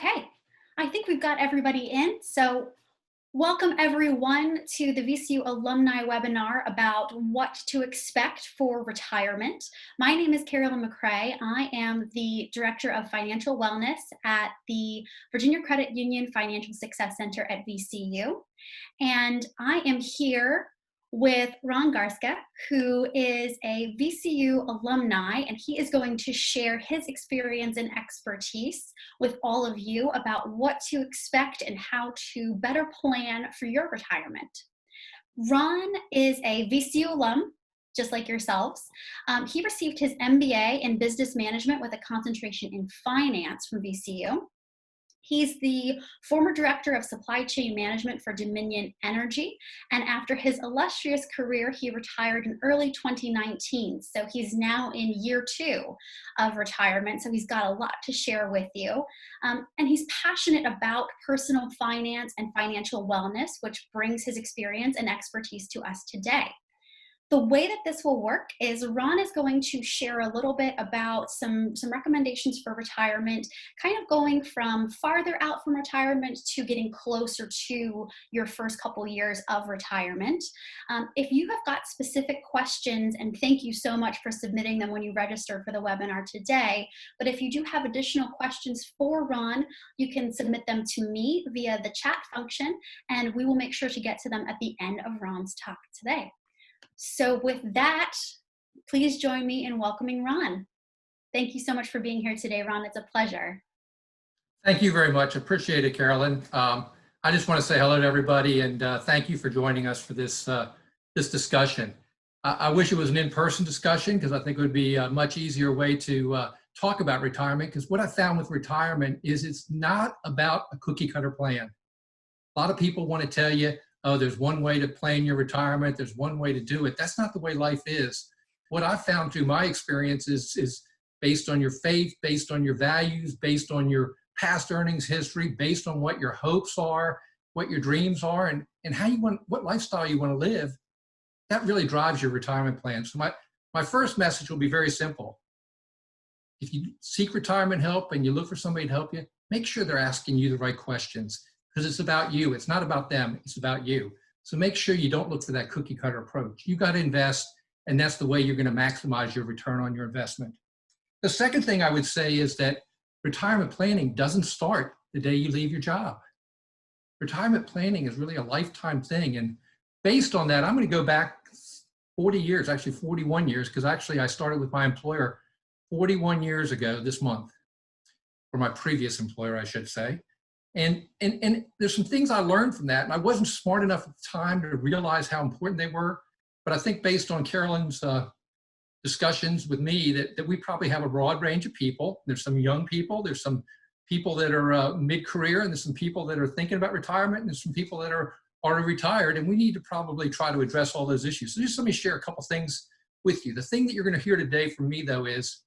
Okay, I think we've got everybody in. So welcome everyone to the VCU Alumni webinar about what to expect for retirement. My name is Carolyn McCrae. I am the Director of Financial Wellness at the Virginia Credit Union Financial Success Center at VCU. And I am here with Ron Garstka, who is a VCU alumni, and he is going to share his experience and expertise with all of you about what to expect and how to better plan for your retirement. Ron is a VCU alum, just like yourselves. He received his MBA in business management with a concentration in finance from VCU. He's the former director of supply chain management for Dominion Energy. And after his illustrious career, he retired in early 2019. So he's now in year 2 of retirement. So he's got a lot to share with you. And he's passionate about personal finance and financial wellness, which brings his experience and expertise to us today. The way that this will work is Ron is going to share a little bit about some recommendations for retirement, kind of going from farther out from retirement to getting closer to your first couple years of retirement. If you have got specific questions, and thank you so much for submitting them when you registered for the webinar today, but if you do have additional questions for Ron, you can submit them to me via the chat function, and we will make sure to get to them at the end of Ron's talk today. So with that, please join me in welcoming Ron. Thank you so much for being here today, Ron. It's a pleasure. Thank you very much. Appreciate it, Carolyn. I just want to say hello to everybody and thank you for joining us for this discussion. I wish it was an in-person discussion because I think it would be a much easier way to talk about retirement, because what I found with retirement is it's not about a cookie cutter plan. A lot of people want to tell you, oh, there's one way to plan your retirement, there's one way to do it. That's not the way life is. What I found through my experience is based on your faith, based on your values, based on your past earnings history, based on what your hopes are, what your dreams are, and how you want, what lifestyle you want to live. That really drives your retirement plan. So my first message will be very simple. If you seek retirement help and you look for somebody to help you, make sure they're asking you the right questions. Because it's about you. It's not about them. It's about you. So make sure you don't look for that cookie cutter approach. You got to invest, and that's the way you're going to maximize your return on your investment. The second thing I would say is that retirement planning doesn't start the day you leave your job. Retirement planning is really a lifetime thing. And based on that, I'm going to go back 40 years, actually 41 years, because actually I started with my employer 41 years ago this month, or my previous employer, I should say. And there's some things I learned from that, and I wasn't smart enough at the time to realize how important they were. But I think based on Carolyn's discussions with me, that we probably have a broad range of people. There's some young people, there's some people that are mid-career, and there's some people that are thinking about retirement, and there's some people that are already retired, and we need to probably try to address all those issues. So just let me share a couple things with you. The thing that you're going to hear today from me, though, is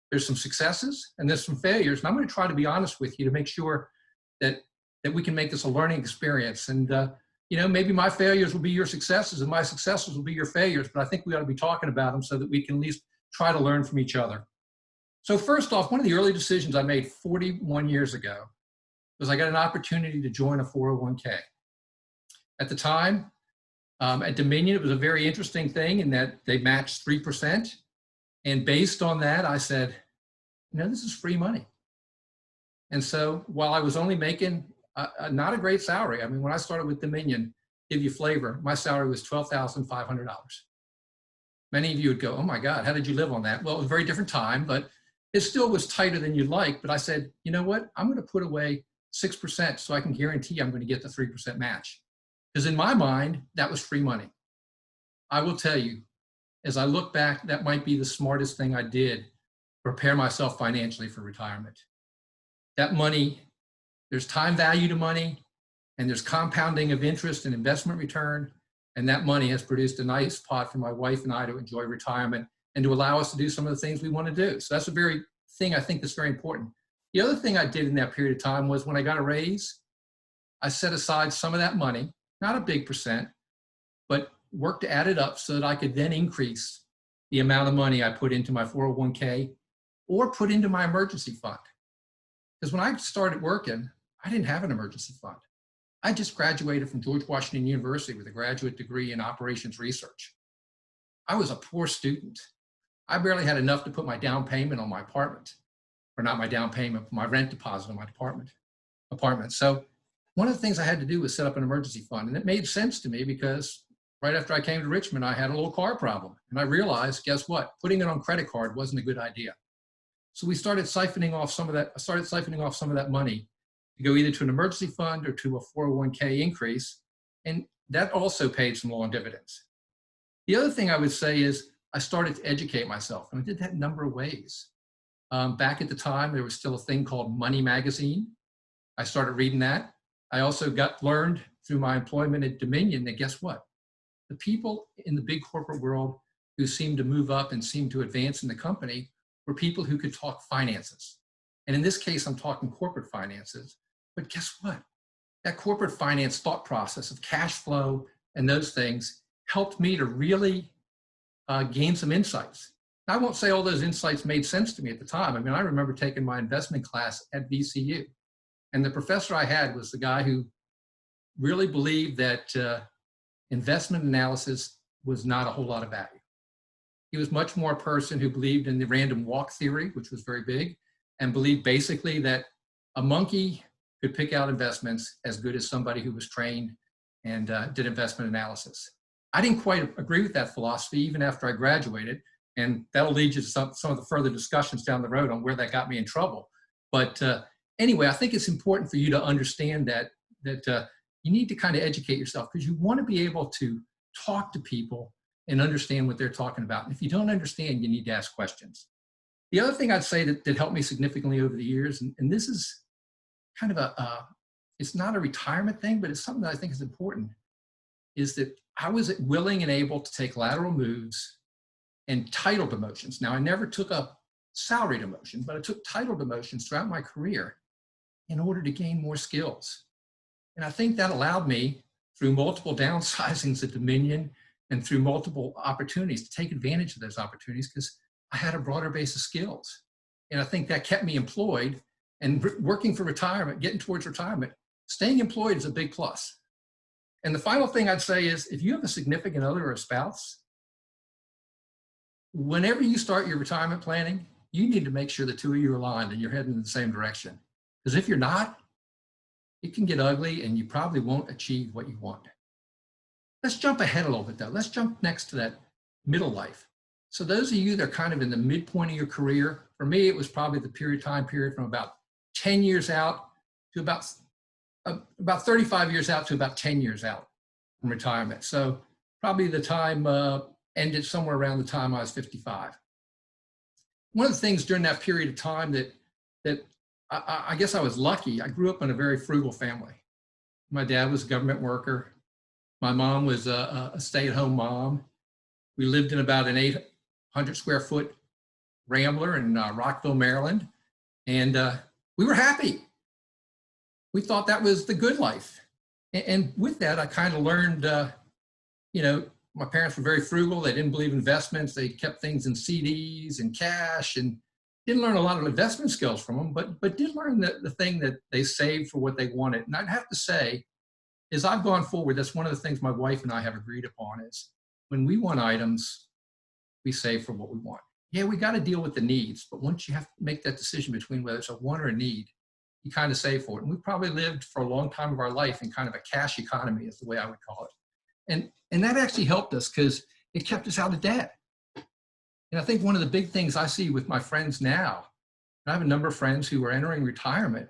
there's some successes and there's some failures, and I'm going to try to be honest with you to make sure that we can make this a learning experience. And, you know, maybe my failures will be your successes and my successes will be your failures, but I think we ought to be talking about them so that we can at least try to learn from each other. So first off, one of the early decisions I made 41 years ago was I got an opportunity to join a 401k. At the time, at Dominion, it was a very interesting thing in that they matched 3%. And based on that, I said, you know, this is free money. And so while I was only making not a great salary, I mean, when I started with Dominion, give you flavor, my salary was $12,500. Many of you would go, oh my God, how did you live on that? Well, it was a very different time, but it still was tighter than you'd like. But I said, you know what? I'm going to put away 6% so I can guarantee I'm going to get the 3% match. Because in my mind, that was free money. I will tell you, as I look back, that might be the smartest thing I did to prepare myself financially for retirement. That money, there's time value to money, and there's compounding of interest and investment return, and that money has produced a nice pot for my wife and I to enjoy retirement and to allow us to do some of the things we want to do. So that's a very thing I think that's very important. The other thing I did in that period of time was when I got a raise, I set aside some of that money, not a big percent, but worked to add it up so that I could then increase the amount of money I put into my 401k or put into my emergency fund. Because when I started working, I didn't have an emergency fund. I just graduated from George Washington University with a graduate degree in operations research. I was a poor student. I barely had enough to put my down payment on my apartment, or not my down payment, but my rent deposit on my apartment. So one of the things I had to do was set up an emergency fund. And it made sense to me because right after I came to Richmond, I had a little car problem. And I realized, guess what? Putting it on credit card wasn't a good idea. So we started siphoning off some of that money to go either to an emergency fund or to a 401k increase. And that also paid some long dividends. The other thing I would say is I started to educate myself, and I did that a number of ways. Back at the time, there was still a thing called Money Magazine. I started reading that. I also learned through my employment at Dominion that guess what? The people in the big corporate world who seemed to move up and seemed to advance in the company were people who could talk finances. And in this case, I'm talking corporate finances. But guess what? That corporate finance thought process of cash flow and those things helped me to really gain some insights. I won't say all those insights made sense to me at the time. I mean, I remember taking my investment class at VCU. And the professor I had was the guy who really believed that investment analysis was not a whole lot of value. He was much more a person who believed in the random walk theory, which was very big, and believed basically that a monkey could pick out investments as good as somebody who was trained and did investment analysis. I didn't quite agree with that philosophy even after I graduated, and that'll lead you to some of the further discussions down the road on where that got me in trouble. But anyway, I think it's important for you to understand that you need to kind of educate yourself because you want to be able to talk to people and understand what they're talking about. And if you don't understand, you need to ask questions. The other thing I'd say that helped me significantly over the years, and this is kind of it's not a retirement thing, but it's something that I think is important, is that I was willing and able to take lateral moves and title demotions. Now, I never took a salary demotion, but I took title demotions throughout my career in order to gain more skills. And I think that allowed me, through multiple downsizings at Dominion and through multiple opportunities, to take advantage of those opportunities because I had a broader base of skills. And I think that kept me employed and working for retirement, getting towards retirement. Staying employed is a big plus. And the final thing I'd say is if you have a significant other or a spouse, whenever you start your retirement planning, you need to make sure the two of you are aligned and you're heading in the same direction. Because if you're not, it can get ugly and you probably won't achieve what you want. Let's jump ahead a little bit though. Let's jump next to that middle life. So those of you that are kind of in the midpoint of your career, for me, it was probably the time period from about 10 years out to about 35 years out to about 10 years out from retirement. So probably the time ended somewhere around the time I was 55. One of the things during that period of time that I guess I was lucky, I grew up in a very frugal family. My dad was a government worker. My mom was a stay-at-home mom. We lived in about an 800 square foot Rambler in Rockville, Maryland. And we were happy. We thought that was the good life. And with that, I kind of learned, my parents were very frugal. They didn't believe in investments. They kept things in CDs and cash and didn't learn a lot of investment skills from them, but did learn the thing that they saved for what they wanted. And I'd have to say, as I've gone forward, that's one of the things my wife and I have agreed upon is when we want items, we save for what we want. Yeah, we got to deal with the needs, but once you have to make that decision between whether it's a want or a need, you kind of save for it. And we probably lived for a long time of our life in kind of a cash economy is the way I would call it. And that actually helped us because it kept us out of debt. And I think one of the big things I see with my friends now, and I have a number of friends who are entering retirement,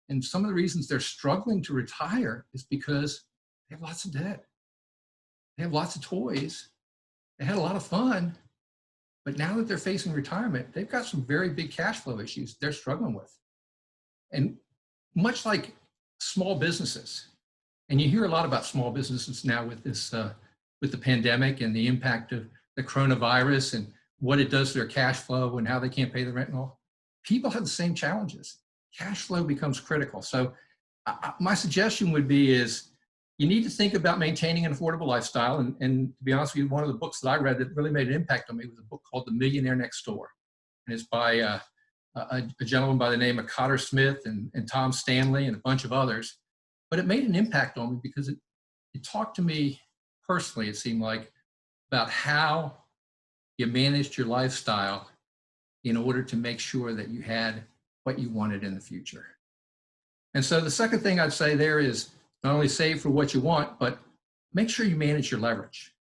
and some of the reasons they're struggling to retire is because they have lots of debt. They have lots of toys. They had a lot of fun. But now that they're facing retirement, they've got some very big cash flow issues they're struggling with. And much like small businesses, and you hear a lot about small businesses now with this, with the pandemic and the impact of the coronavirus and what it does to their cash flow and how they can't pay the rent and all. People have the same challenges. Cash flow becomes critical. So my suggestion would be is you need to think about maintaining an affordable lifestyle. And to be honest with you, one of the books that I read that really made an impact on me was a book called The Millionaire Next Door. And it's by a gentleman by the name of Cotter Smith and Tom Stanley and a bunch of others. But it made an impact on me because it talked to me personally, it seemed like, about how you managed your lifestyle in order to make sure that you had what you wanted in the future. And so the second thing I'd say there is not only save for what you want, but make sure you manage your leverage.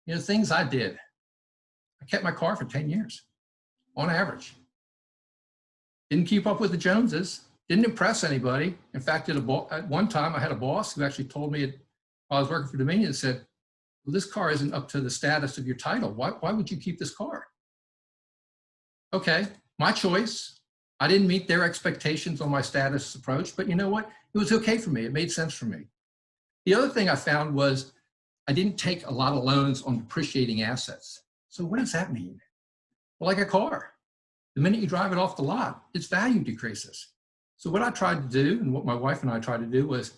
You know, things I did. I kept my car for 10 years on average. Didn't keep up with the Joneses, didn't impress anybody. In fact, at one time I had a boss who actually told me while I was working for Dominion and said, well, this car isn't up to the status of your title. Why would you keep this car? Okay, my choice. I didn't meet their expectations on my status approach, but you know what? It was okay for me. It made sense for me. The other thing I found was I didn't take a lot of loans on depreciating assets. So what does that mean? Well, like a car. The minute you drive it off the lot, its value decreases. So what I tried to do, and what my wife and I tried to do, was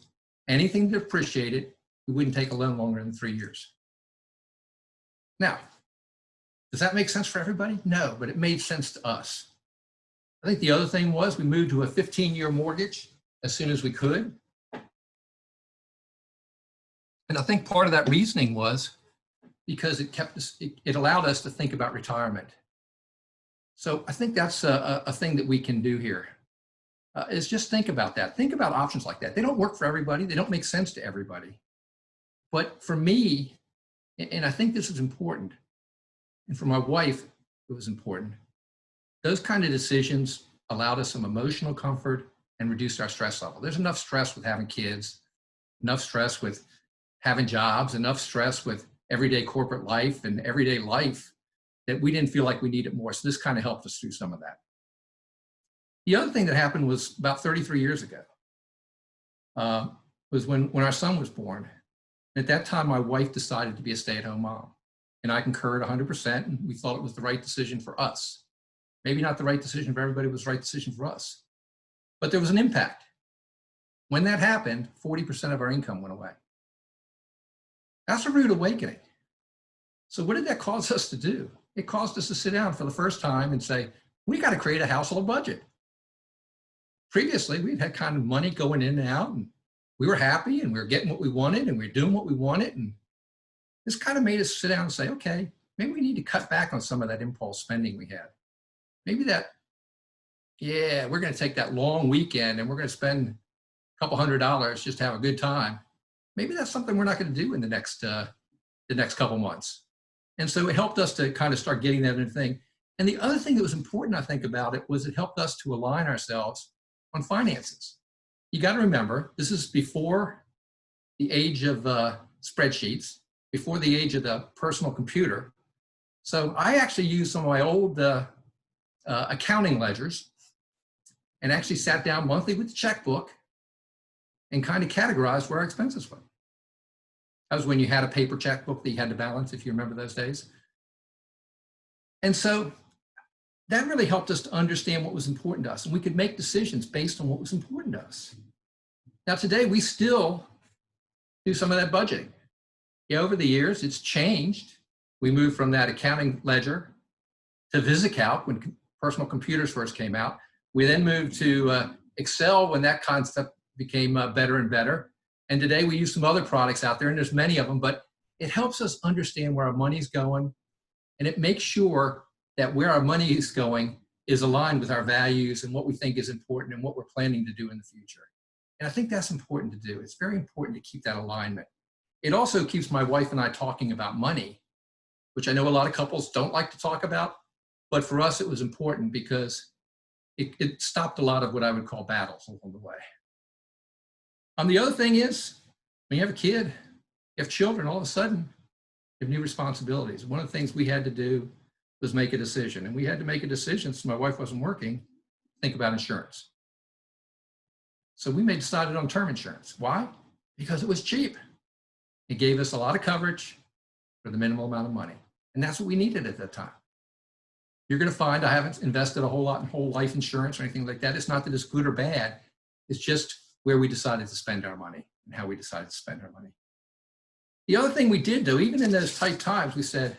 anything depreciated, we wouldn't take a loan longer than 3 years. Now, does that make sense for everybody? No, but it made sense to us. I think the other thing was we moved to a 15-year mortgage as soon as we could. And I think part of that reasoning was because it allowed us to think about retirement. So I think that's a thing that we can do here, is just think about that. Think about options like that. They don't work for everybody. They don't make sense to everybody. But for me, and I think this is important, and for my wife, it was important, those kind of decisions allowed us some emotional comfort and reduced our stress level. There's enough stress with having kids, enough stress with having jobs, enough stress with everyday corporate life and everyday life that we didn't feel like we needed more. So this kind of helped us through some of that. The other thing that happened was about 33 years ago, was when our son was born. At that time, my wife decided to be a stay-at-home mom. And I concurred 100%, and we thought it was the right decision for us. Maybe not the right decision for everybody, it was the right decision for us. But there was an impact. When that happened, 40% of our income went away. That's a rude awakening. So what did that cause us to do? It caused us to sit down for the first time and say, we got to create a household budget. Previously, we'd had kind of money going in and out, and we were happy, and we were getting what we wanted, and we were doing what we wanted. And this kind of made us sit down and say, okay, maybe we need to cut back on some of that impulse spending we had. Maybe that, yeah, we're going to take that long weekend and we're going to spend a couple $100 just to have a good time. Maybe that's something we're not going to do in the next couple months. And so it helped us to kind of start getting that in thing. And the other thing that was important, I think, about it was it helped us to align ourselves on finances. You got to remember, this is before the age of spreadsheets, before the age of the personal computer. So I actually used some of my old accounting ledgers and actually sat down monthly with the checkbook and kind of categorized where our expenses went. That was when you had a paper checkbook that you had to balance, if you remember those days. And so that really helped us to understand what was important to us, and we could make decisions based on what was important to us. Now today, we still do some of that budgeting. Yeah, over the years, it's changed. We moved from that accounting ledger to VisiCalc when personal computers first came out. We then moved to Excel when that concept became better and better. And today we use some other products out there, and there's many of them, but it helps us understand where our money's going, and it makes sure that where our money is going is aligned with our values and what we think is important and what we're planning to do in the future. And I think that's important to do. It's very important to keep that alignment. It also keeps my wife and I talking about money, which I know a lot of couples don't like to talk about, but for us it was important because it stopped a lot of what I would call battles along the way. The other thing is, when you have a kid, you have children, all of a sudden, you have new responsibilities. One of the things we had to do was make a decision. And we had to make a decision, since my wife wasn't working, think about insurance. So we decided on term insurance. Why? Because it was cheap. It gave us a lot of coverage for the minimal amount of money. And that's what we needed at that time. You're going to find I haven't invested a whole lot in whole life insurance or anything like that. It's not that it's good or bad. It's just where we decided to spend our money and how we decided to spend our money. The other thing we did, though, even in those tight times, we said,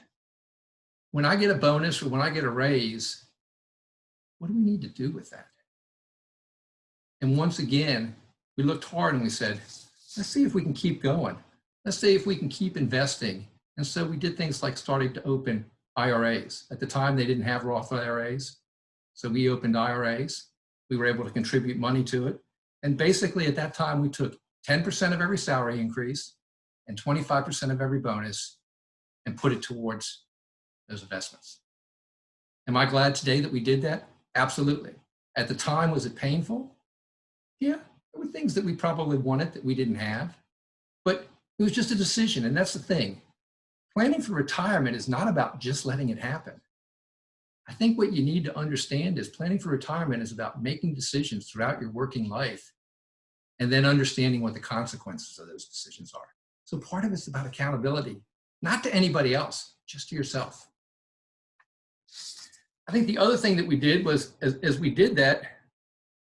when I get a bonus or when I get a raise, what do we need to do with that? And once again, we looked hard and we said, let's see if we can keep going. Let's see if we can keep investing. And so we did things like starting to open IRAs. At the time, they didn't have Roth IRAs. So we opened IRAs. We were able to contribute money to it. And basically at that time, we took 10% of every salary increase and 25% of every bonus and put it towards those investments. Am I glad today that we did that? Absolutely. At the time, was it painful? Yeah, there were things that we probably wanted that we didn't have, but it was just a decision. And that's the thing. Planning for retirement is not about just letting it happen. I think what you need to understand is planning for retirement is about making decisions throughout your working life and then understanding what the consequences of those decisions are. So part of it's about accountability, not to anybody else, just to yourself. I think the other thing that we did was, as we did that,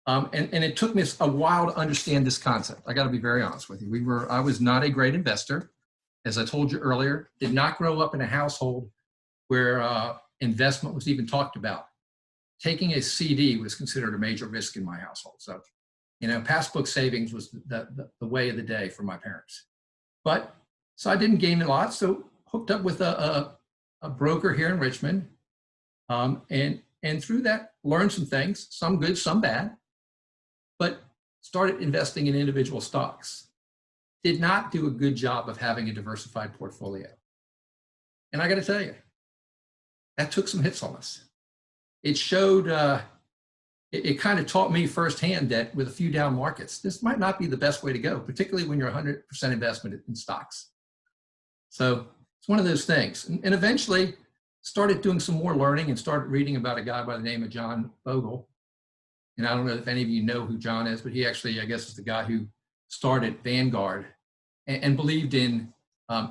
and it took me a while to understand this concept. I got to be very honest with you. I was not a great investor. As I told you earlier, did not grow up in a household where investment was even talked about. Taking a CD was considered a major risk in my household. So, passbook savings was the way of the day for my parents. So I didn't gain a lot. So hooked up with a broker here in Richmond. And through that, learned some things, some good, some bad, but started investing in individual stocks. Did not do a good job of having a diversified portfolio. And I got to tell you, that took some hits on us. It showed, it kind of taught me firsthand that with a few down markets, this might not be the best way to go, particularly when you're 100% investment in stocks. So it's one of those things. And eventually started doing some more learning and started reading about a guy by the name of John Bogle. And I don't know if any of you know who John is, but he actually, I guess, is the guy who started Vanguard and believed in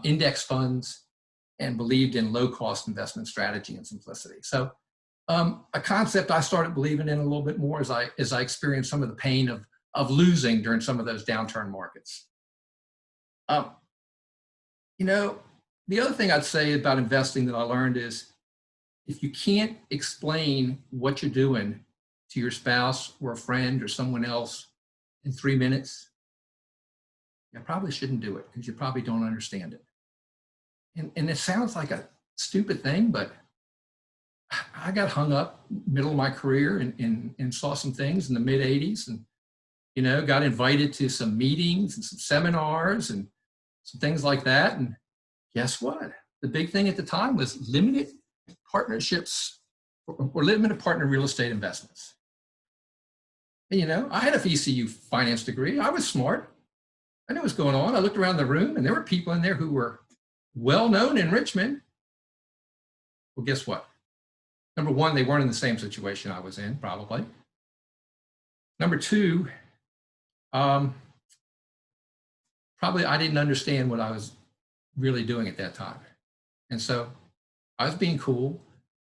index funds and believed in low-cost investment strategy and simplicity. So a concept I started believing in a little bit more as I experienced some of the pain of losing during some of those downturn markets. The other thing I'd say about investing that I learned is if you can't explain what you're doing to your spouse or a friend or someone else in 3 minutes, you probably shouldn't do it because you probably don't understand it. And it sounds like a stupid thing, but I got hung up middle of my career and saw some things in the mid 80s and, got invited to some meetings and some seminars and some things like that. And guess what? The big thing at the time was limited partnerships or limited partner real estate investments. And, I had a VCU finance degree. I was smart. I knew what was going on. I looked around the room and there were people in there who were well known in Richmond. Well, guess what? Number one, they weren't in the same situation I was in, probably. Number two, probably I didn't understand what I was really doing at that time. And so I was being cool.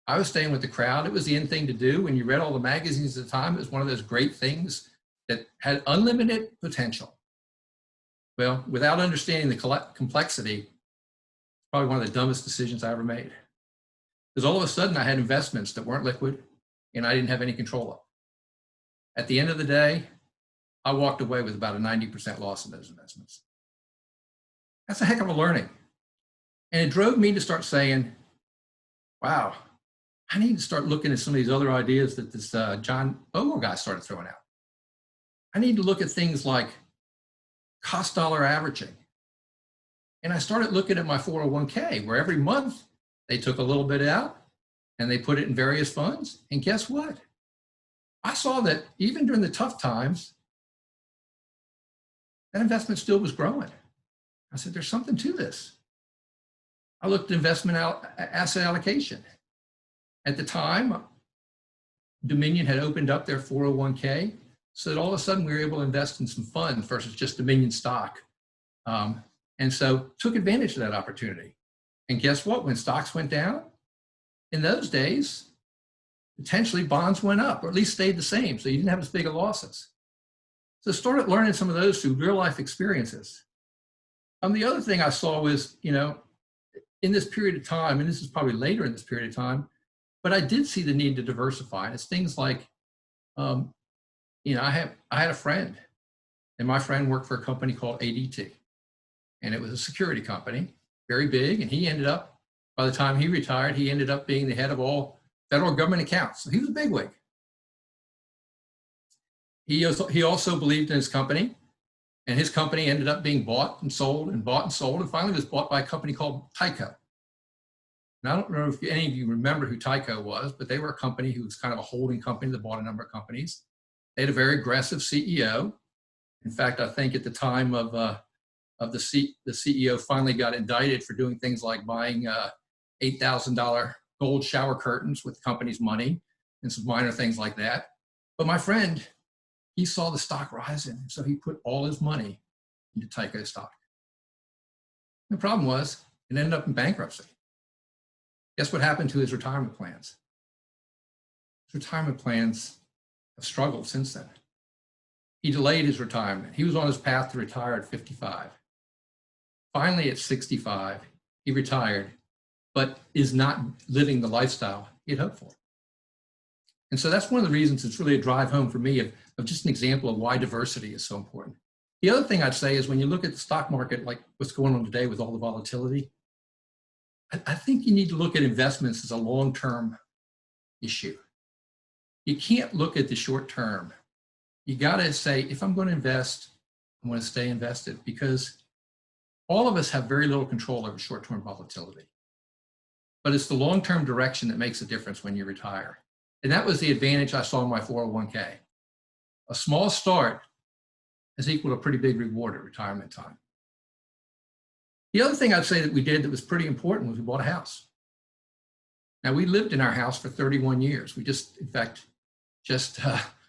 I was staying with the crowd. It was the in thing to do. When you read all the magazines at the time, it was one of those great things that had unlimited potential. Well, without understanding the complexity, probably one of the dumbest decisions I ever made. Because all of a sudden I had investments that weren't liquid and I didn't have any control of. At the end of the day, I walked away with about a 90% loss in those investments. That's a heck of a learning. And it drove me to start saying, wow, I need to start looking at some of these other ideas that this John Bogle guy started throwing out. I need to look at things like cost dollar averaging. And I started looking at my 401k, where every month they took a little bit out and they put it in various funds. And guess what? I saw that even during the tough times, that investment still was growing. I said, there's something to this. I looked at investment asset allocation. At the time, Dominion had opened up their 401k, so that all of a sudden we were able to invest in some funds versus just Dominion stock. And so took advantage of that opportunity. And guess what? When stocks went down, in those days, potentially bonds went up or at least stayed the same. So you didn't have as big of losses. So started learning some of those through real life experiences. The other thing I saw was, in this period of time, and this is probably later in this period of time, But I did see the need to diversify. And it's things like, I had a friend, and my friend worked for a company called ADT, and it was a security company, very big. And he ended up, by the time he retired, he ended up being the head of all federal government accounts. So he was a bigwig. He also believed in his company, and his company ended up being bought and sold and bought and sold, and finally was bought by a company called Tyco. And I don't know if any of you remember who Tyco was, but they were a company who was kind of a holding company that bought a number of companies. They had a very aggressive CEO. In fact, I think at the time of the CEO finally got indicted for doing things like buying $8,000 gold shower curtains with the company's money and some minor things like that. But my friend, he saw the stock rising, so he put all his money into Tyco stock. The problem was, it ended up in bankruptcy. Guess what happened to his retirement plans? His retirement plans have struggled since then. He delayed his retirement. He was on his path to retire at 55. Finally, at 65, he retired, but is not living the lifestyle he had hoped for. And so that's one of the reasons it's really a drive home for me of just an example of why diversity is so important. The other thing I'd say is when you look at the stock market, like what's going on today with all the volatility, I think you need to look at investments as a long-term issue. You can't look at the short term. You got to say, if I'm going to invest, I'm going to stay invested, because all of us have very little control over short-term volatility. But it's the long-term direction that makes a difference when you retire. And that was the advantage I saw in my 401k. A small start is equal to a pretty big reward at retirement time. The other thing I'd say that we did that was pretty important was we bought a house. Now, we lived in our house for 31 years. We just, in fact,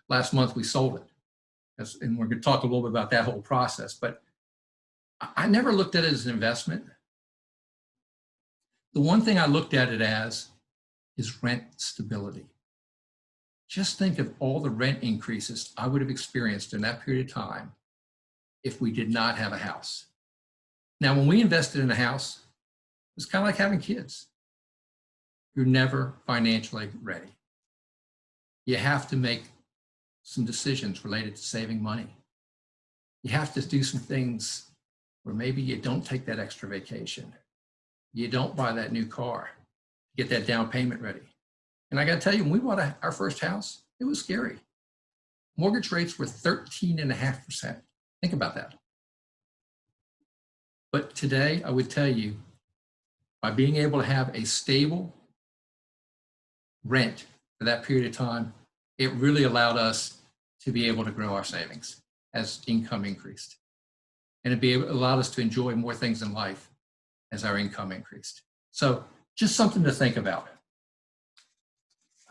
last month we sold it. And we're going to talk a little bit about that whole process. But I never looked at it as an investment. The one thing I looked at it as is rent stability. Just think of all the rent increases I would have experienced in that period of time if we did not have a house. Now, when we invested in a house, it was kind of like having kids. You're never financially ready. You have to make some decisions related to saving money. You have to do some things where maybe you don't take that extra vacation. You don't buy that new car, get that down payment ready. And I got to tell you, when we bought our first house, it was scary. Mortgage rates were 13.5%. Think about that. But today, I would tell you, by being able to have a stable rent for that period of time, it really allowed us to be able to grow our savings as income increased. And it allowed us to enjoy more things in life as our income increased. So just something to think about.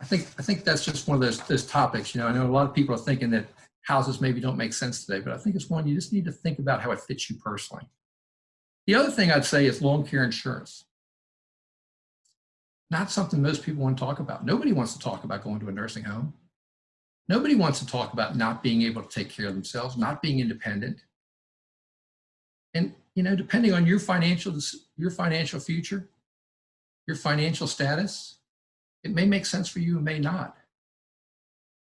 I think that's just one of those topics. You know, I know a lot of people are thinking that houses maybe don't make sense today, but I think it's one you just need to think about how it fits you personally. The other thing I'd say is long care insurance. Not something most people want to talk about. Nobody wants to talk about going to a nursing home. Nobody wants to talk about not being able to take care of themselves, not being independent. And, you know, depending on your financial future, your financial status, it may make sense for you, it may not.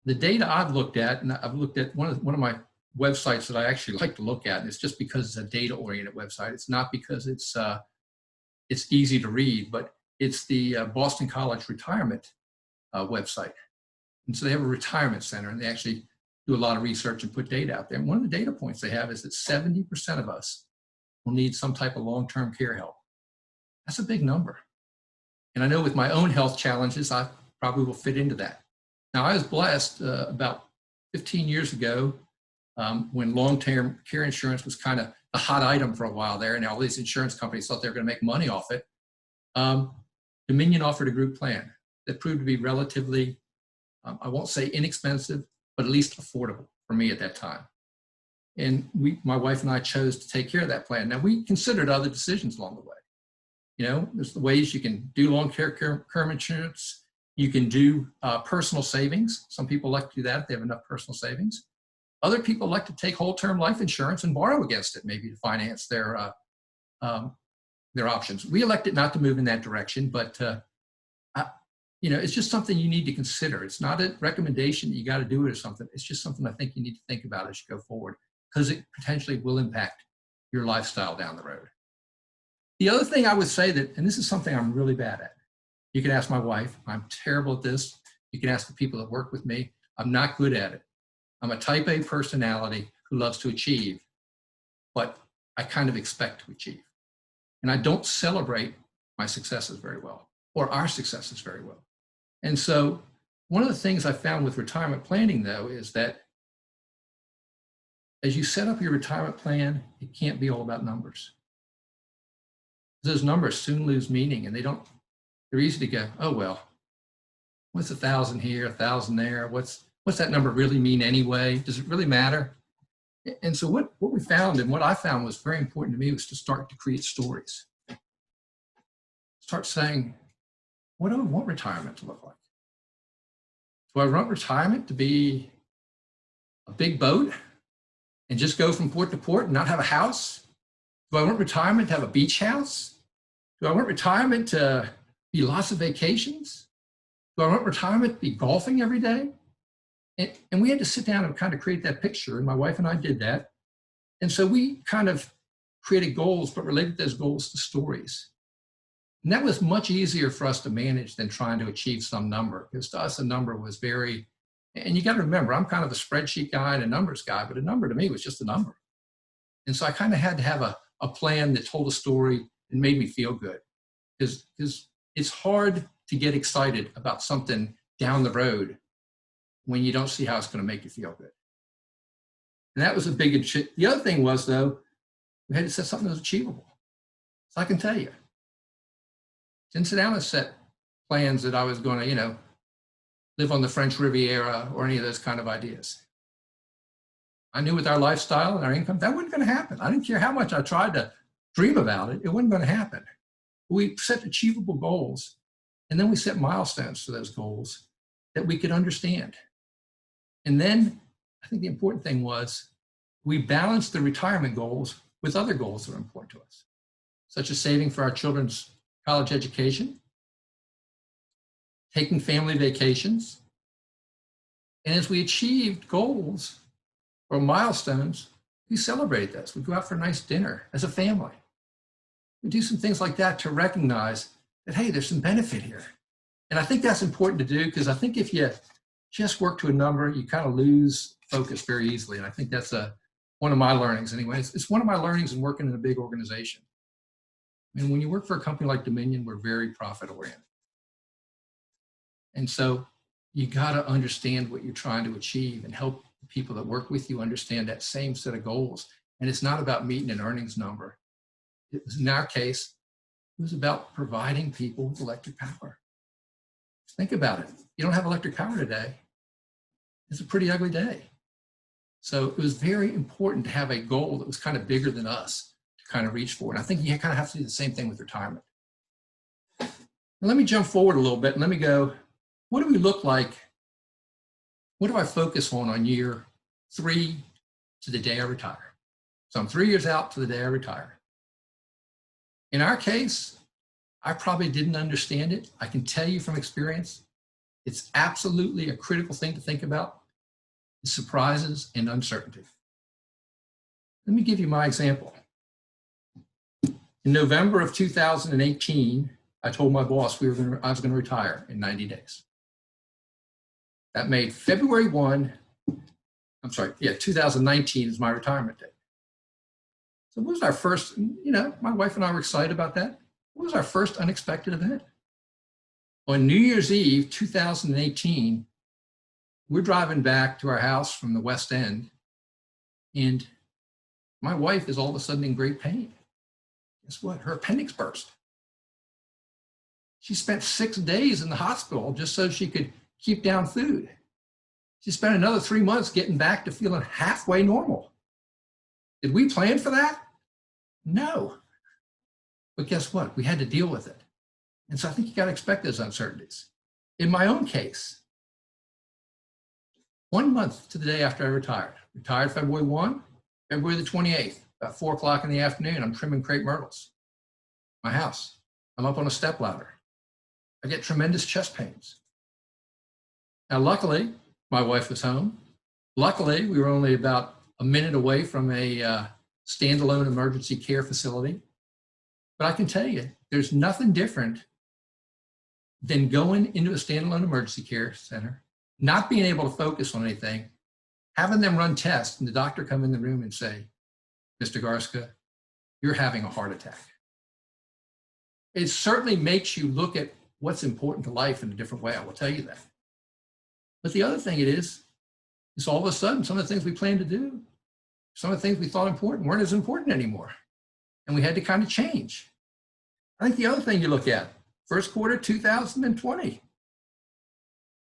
The data I've looked at, and I've looked at one of my websites that I actually like to look at, and it's just because it's a data-oriented website. It's not because it's easy to read, but it's the Boston College retirement website. And so they have a retirement center, and they actually do a lot of research and put data out there. And one of the data points they have is that 70% of us will need some type of long-term care help. That's a big number. And I know with my own health challenges, I probably will fit into that. Now, I was blessed about 15 years ago when long-term care insurance was kind of a hot item for a while there, and all these insurance companies thought they were going to make money off it. Dominion offered a group plan that proved to be relatively, I won't say inexpensive, but at least affordable for me at that time. And my wife and I chose to take care of that plan. Now, we considered other decisions along the way. You know, there's the ways you can do long-term insurance. You can do personal savings. Some people like to do that if they have enough personal savings. Other people like to take whole-term life insurance and borrow against it, maybe to finance their options. We elected not to move in that direction, but it's just something you need to consider. It's not a recommendation that you got to do it or something. It's just something I think you need to think about as you go forward, because it potentially will impact your lifestyle down the road. The other thing I would say that, and this is something I'm really bad at, you can ask my wife, I'm terrible at this. You can ask the people that work with me. I'm not good at it. I'm a type A personality who loves to achieve, but I kind of expect to achieve. And I don't celebrate my successes very well, or our successes very well. And so one of the things I found with retirement planning, though, is that as you set up your retirement plan, it can't be all about numbers. Those numbers soon lose meaning, and they're easy to go, oh, well, what's 1,000 here, 1,000 there? What's that number really mean anyway? Does it really matter? And so what we found, and what I found was very important to me, was to start to create stories. Start saying, what do I want retirement to look like? Do I want retirement to be a big boat and just go from port to port and not have a house? Do I want retirement to have a beach house? Do I want retirement to be lots of vacations? Do I want retirement to be golfing every day? And we had to sit down and kind of create that picture, and my wife and I did that. And so we kind of created goals, but related those goals to stories. And that was much easier for us to manage than trying to achieve some number, because to us a number was very, and you got to remember, I'm kind of a spreadsheet guy and a numbers guy, but a number to me was just a number. And so I kind of had to have a plan that told a story and made me feel good, because it's hard to get excited about something down the road when you don't see how it's going to make you feel good. And that was a big, the other thing was, though, we had to set something that was achievable. So I can tell you, didn't sit down and set plans that I was going to, live on the French Riviera or any of those kind of ideas. I knew with our lifestyle and our income, that wasn't going to happen. I didn't care how much I tried to dream about it, it wasn't going to happen. We set achievable goals, and then we set milestones for those goals that we could understand. And then I think the important thing was we balanced the retirement goals with other goals that are important to us, such as saving for our children's college education, taking family vacations. And as we achieved goals or milestones, we celebrate those. We go out for a nice dinner as a family. We do some things like that to recognize that, hey, there's some benefit here. And I think that's important to do, because I think if you just work to a number, you kind of lose focus very easily. And I think that's one of my learnings anyway. It's one of my learnings in working in a big organization. And when you work for a company like Dominion, we're very profit oriented. And so you got to understand what you're trying to achieve and help the people that work with you understand that same set of goals. And it's not about meeting an earnings number. It was, in our case, it was about providing people with electric power. Think about it. You don't have electric power today, it's a pretty ugly day. So it was very important to have a goal that was kind of bigger than us to kind of reach for. And I think you kind of have to do the same thing with retirement. Now, let me jump forward a little bit and let me go, what do we look like? What do I focus on year 3 to the day I retire? So I'm 3 years out to the day I retire. In our case, I probably didn't understand it. I can tell you from experience, it's absolutely a critical thing to think about, the surprises and uncertainty. Let me give you my example. In November of 2018, I told my boss I was going to retire in 90 days. That made February 2019 is my retirement date. So what was our first, my wife and I were excited about that. What was our first unexpected event? On New Year's Eve, 2018, we're driving back to our house from the West End, and my wife is all of a sudden in great pain. Guess what? Her appendix burst. She spent 6 days in the hospital just so she could keep down food. She spent another 3 months getting back to feeling halfway normal. Did we plan for that? No. But guess what? We had to deal with it. And so I think you got to expect those uncertainties. In my own case, 1 month to the day after I retired February 1, February the 28th, about 4 o'clock in the afternoon, I'm trimming crepe myrtles. My house. I'm up on a stepladder. I get tremendous chest pains. Now, luckily, my wife was home. Luckily, we were only about a minute away from a standalone emergency care facility. But I can tell you, there's nothing different than going into a standalone emergency care center, not being able to focus on anything, having them run tests, and the doctor come in the room and say, Mr. Garstka, you're having a heart attack. It certainly makes you look at what's important to life in a different way, I will tell you that. But the other thing is all of a sudden, some of the things we planned to do, some of the things we thought important weren't as important anymore. And we had to kind of change. I think the other thing you look at, first quarter 2020.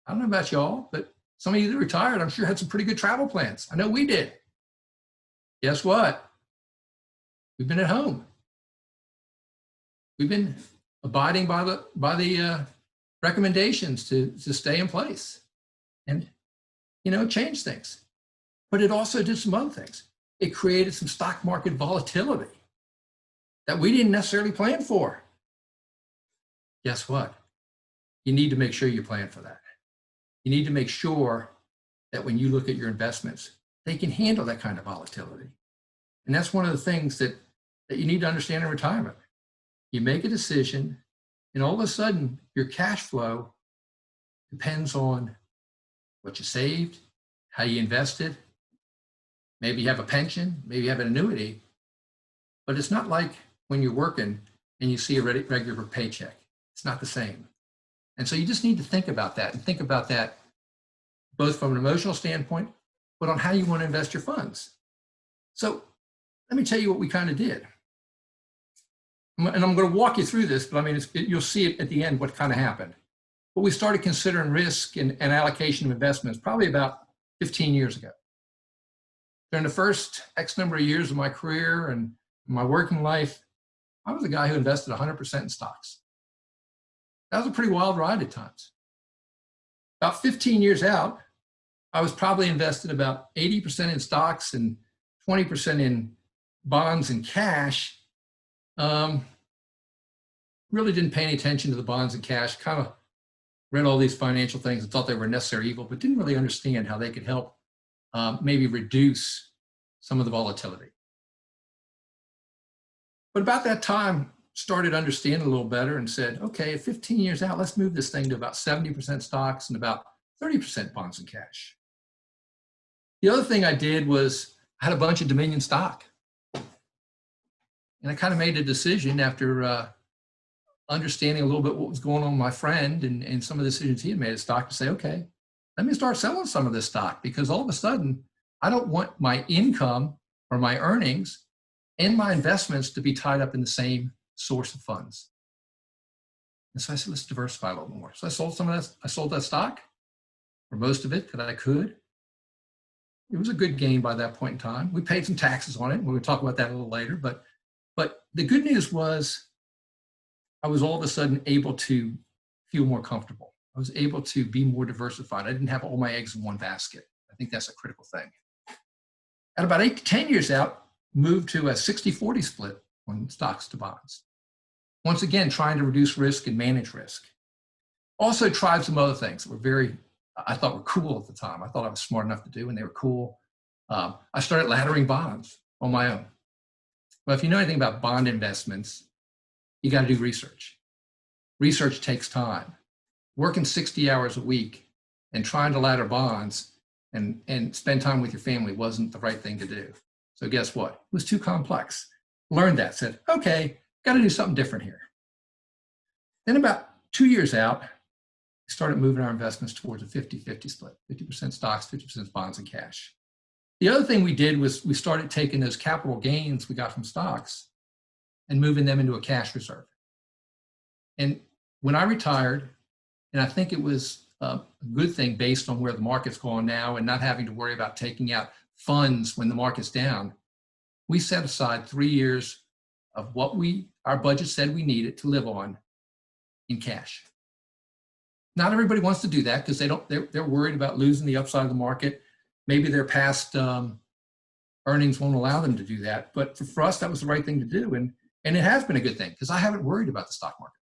I don't know about y'all, but some of you that retired, I'm sure had some pretty good travel plans. I know we did. Guess what? We've been at home. We've been abiding by the recommendations to stay in place. And, change things. But it also did some other things. It created some stock market volatility that we didn't necessarily plan for. Guess what? You need to make sure you plan for that. You need to make sure that when you look at your investments, they can handle that kind of volatility. And that's one of the things that you need to understand in retirement. You make a decision, and all of a sudden, your cash flow depends on what you saved, how you invested. Maybe you have a pension, maybe you have an annuity, but it's not like when you're working and you see a regular paycheck. It's not the same. And so you just need to think about that, and think about that both from an emotional standpoint, but on how you want to invest your funds. So let me tell you what we kind of did. And I'm going to walk you through this, but you'll see it at the end what kind of happened. But we started considering risk and allocation of investments probably about 15 years ago. During the first X number of years of my career and my working life, I was a guy who invested 100% in stocks. That was a pretty wild ride at times. About 15 years out, I was probably invested about 80% in stocks and 20% in bonds and cash. Really didn't pay any attention to the bonds and cash, kind of read all these financial things and thought they were a necessary evil, but didn't really understand how they could help maybe reduce some of the volatility. But about that time, started understanding a little better and said, okay, at 15 years out, let's move this thing to about 70% stocks and about 30% bonds and cash. The other thing I did was I had a bunch of Dominion stock. And I kind of made a decision after understanding a little bit what was going on with my friend and some of the decisions he had made at stock to say, okay, let me start selling some of this stock, because all of a sudden, I don't want my income or my earnings and my investments to be tied up in the same source of funds. And so I said, let's diversify a little more. So I sold some of that. I sold that stock, or most of it that I could. It was a good gain by that point in time. We paid some taxes on it. We'll talk about that a little later. But the good news was I was all of a sudden able to feel more comfortable. I was able to be more diversified. I didn't have all my eggs in one basket. I think that's a critical thing. At about 8 to 10 years out, moved to a 60-40 split on stocks to bonds. Once again, trying to reduce risk and manage risk. Also tried some other things that were I thought were cool at the time. I thought I was smart enough to do, and they were cool. I started laddering bonds on my own. Well, if you know anything about bond investments, you got to do research. Research takes time. Working 60 hours a week and trying to ladder bonds and spend time with your family wasn't the right thing to do. So guess what? It was too complex. Learned that, said, okay, got to do something different here. Then about 2 years out, we started moving our investments towards a 50-50 split, 50% stocks, 50% bonds and cash. The other thing we did was we started taking those capital gains we got from stocks and moving them into a cash reserve. And when I retired, and I think it was a good thing based on where the market's going now and not having to worry about taking out funds when the market's down, we set aside 3 years of what our budget said we needed to live on in cash. Not everybody wants to do that because they're worried about losing the upside of the market. Maybe their past earnings won't allow them to do that. But for us, that was the right thing to do. And it has been a good thing because I haven't worried about the stock market.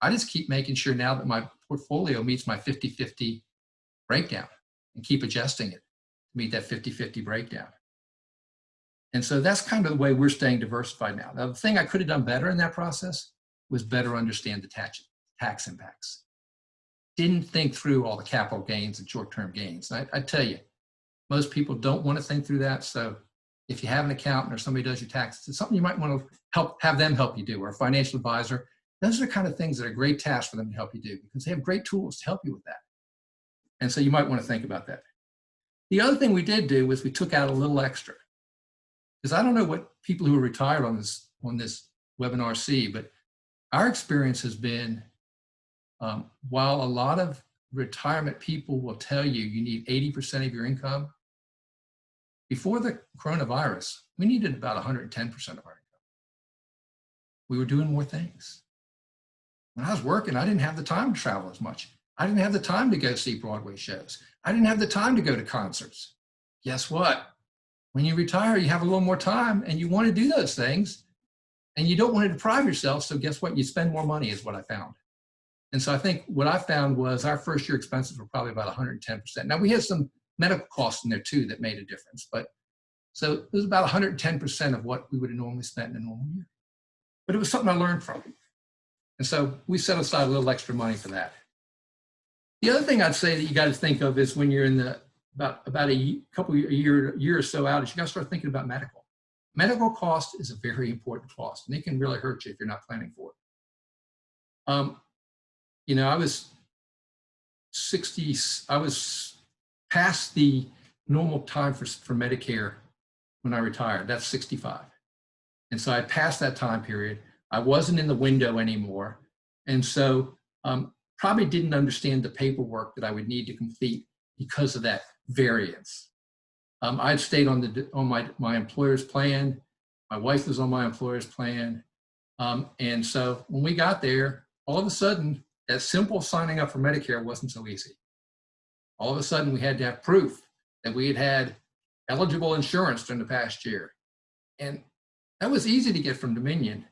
I just keep making sure now that my portfolio meets my 50-50 breakdown and keep adjusting it to meet that 50-50 breakdown. And so that's kind of the way we're staying diversified now. Now, the thing I could have done better in that process was better understand the tax impacts. Didn't think through all the capital gains and short-term gains. I tell you, most people don't want to think through that. So if you have an accountant or somebody does your taxes, it's something you might want to have them help you do, or a financial advisor. Those are the kind of things that are great tasks for them to help you do because they have great tools to help you with that. And so you might want to think about that. The other thing we did do was we took out a little extra. Because I don't know what people who are retired on this webinar see, but our experience has been, while a lot of retirement people will tell you you need 80% of your income, before the coronavirus, we needed about 110% of our income. We were doing more things. When I was working, I didn't have the time to travel as much. I didn't have the time to go see Broadway shows. I didn't have the time to go to concerts. Guess what? When you retire, you have a little more time and you want to do those things and you don't want to deprive yourself. So guess what? You spend more money is what I found. And so I think what I found was our first year expenses were probably about 110%. Now we had some medical costs in there too that made a difference, but so it was about 110% of what we would have normally spent in a normal year. But it was something I learned from. And so we set aside a little extra money for that. The other thing I'd say that you got to think of is when you're in the about a year or so out, is you got to start thinking about medical. Medical cost is a very important cost, and it can really hurt you if you're not planning for it. You know, I was past the normal time for Medicare when I retired. That's 65. And so I passed that time period. I wasn't in the window anymore. And so probably didn't understand the paperwork that I would need to complete because of that variance. I'd stayed on my employer's plan. My wife was on my employer's plan. And so when we got there, all of a sudden, that simple signing up for Medicare wasn't so easy. All of a sudden, we had to have proof that we had had eligible insurance during the past year. And that was easy to get from Dominion.